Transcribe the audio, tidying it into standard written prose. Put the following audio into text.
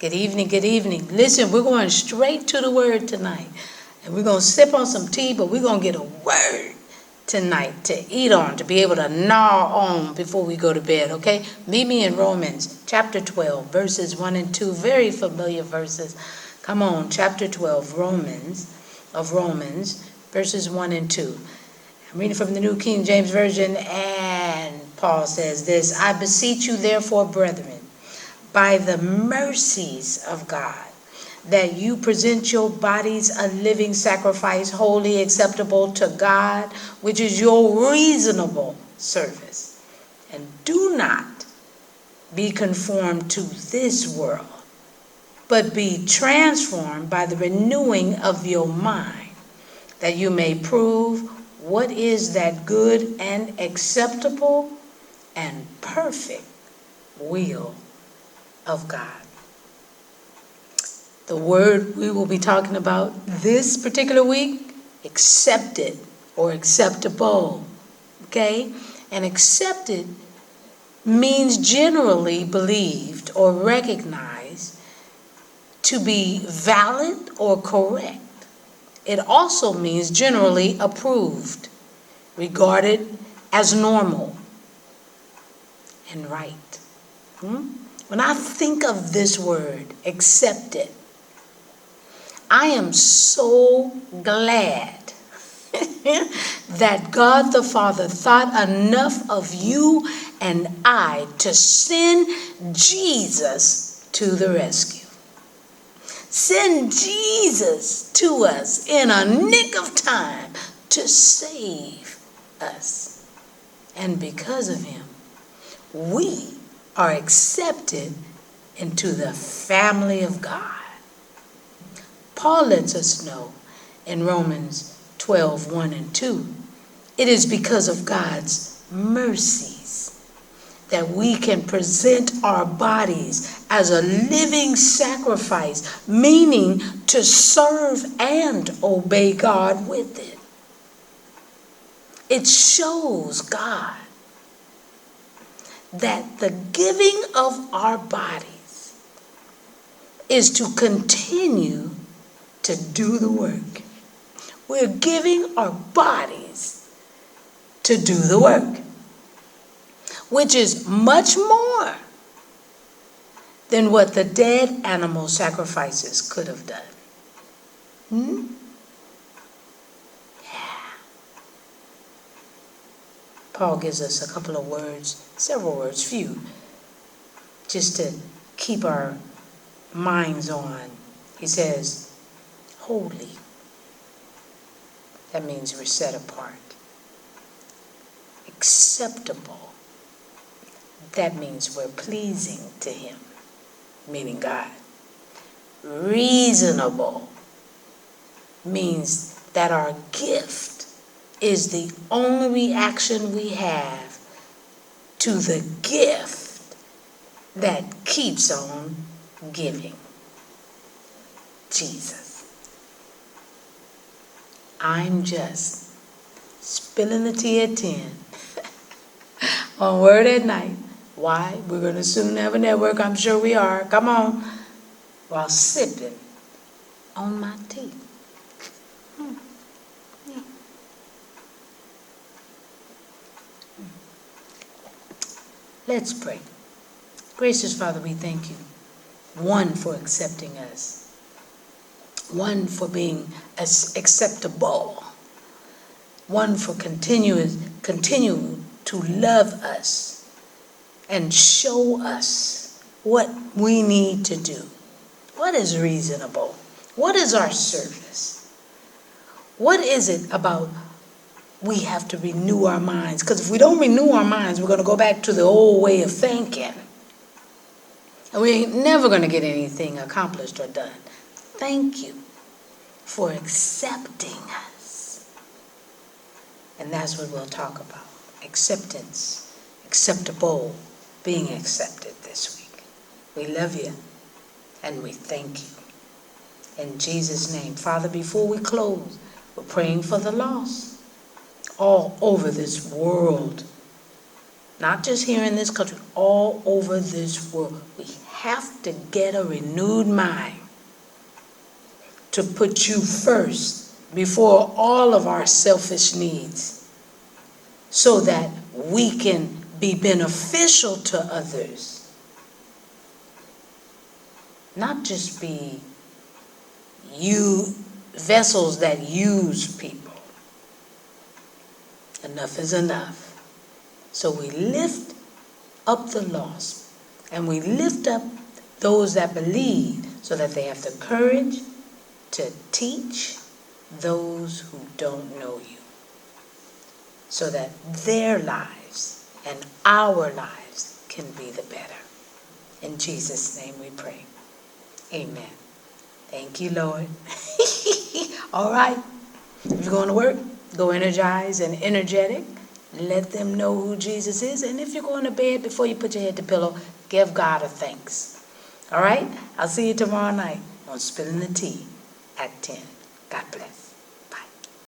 Good evening, good evening. Listen, we're going straight to the word tonight. And we're going to sip on some tea, but we're going to get a word tonight to eat on, to be able to gnaw on before we go to bed, okay? Meet me in Romans chapter 12, verses 1 and 2. Very familiar verses. Come on, chapter 12, Romans, verses 1 and 2. I'm reading from the New King James Version, and Paul says this: I beseech you, therefore, brethren, by the mercies of God, that you present your bodies a living sacrifice, holy, acceptable to God, which is your reasonable service. And do not be conformed to this world, but be transformed by the renewing of your mind, that you may prove what is that good and acceptable and perfect will of God. The word we will be talking about this particular week, accepted or acceptable, okay? And accepted means generally believed or recognized to be valid or correct. It also means generally approved, regarded as normal and right. When I think of this word, accepted, I am so glad that God the Father thought enough of you and I to send Jesus to the rescue. Send Jesus to us in a nick of time to save us. And because of him, we are accepted into the family of God. Paul lets us know in Romans 12, 1 and 2, it is because of God's mercies that we can present our bodies as a living sacrifice, meaning to serve and obey God with it. It shows God that the giving of our bodies is to continue to do the work. We're giving our bodies to do the work, which is much more than what the dead animal sacrifices could have done. Yeah. Paul gives us a couple of words, several words, few, just to keep our minds on. He says, holy. That means we're set apart. Acceptable. That means we're pleasing to him, meaning God. Reasonable means that our gift is the only reaction we have to the gift that keeps on giving. Jesus. I'm just spilling the tea at 10 on Word at Night. Why? We're going to soon have a network, I'm sure we are. Come on. While sipping on my tea. Yeah. Let's pray. Gracious Father, we thank you. One, for accepting us. One, for being acceptable. One, for continue to love us and show us what we need to do. What is reasonable? What is our service? What is it about we have to renew our minds? Because if we don't renew our minds, we're going to go back to the old way of thinking. And we ain't never going to get anything accomplished or done. Thank you for accepting us. And that's what we'll talk about. Acceptance, acceptable, being accepted this week. We love you and we thank you. In Jesus' name. Father, before we close, we're praying for the lost all over this world. Not just here in this country, all over this world. We have to get a renewed mind to put you first before all of our selfish needs so that we can be beneficial to others. Not just be vessels that use people. Enough is enough. So we lift up the lost and we lift up those that believe so that they have the courage to teach those who don't know you, so that their lives and our lives can be the better. In Jesus' name we pray. Amen. Thank you, Lord. All right. If you're going to work, go energized and energetic. Let them know who Jesus is. And if you're going to bed, before you put your head to pillow, give God a thanks. All right? I'll see you tomorrow night on Spilling the Tea at 10. God bless.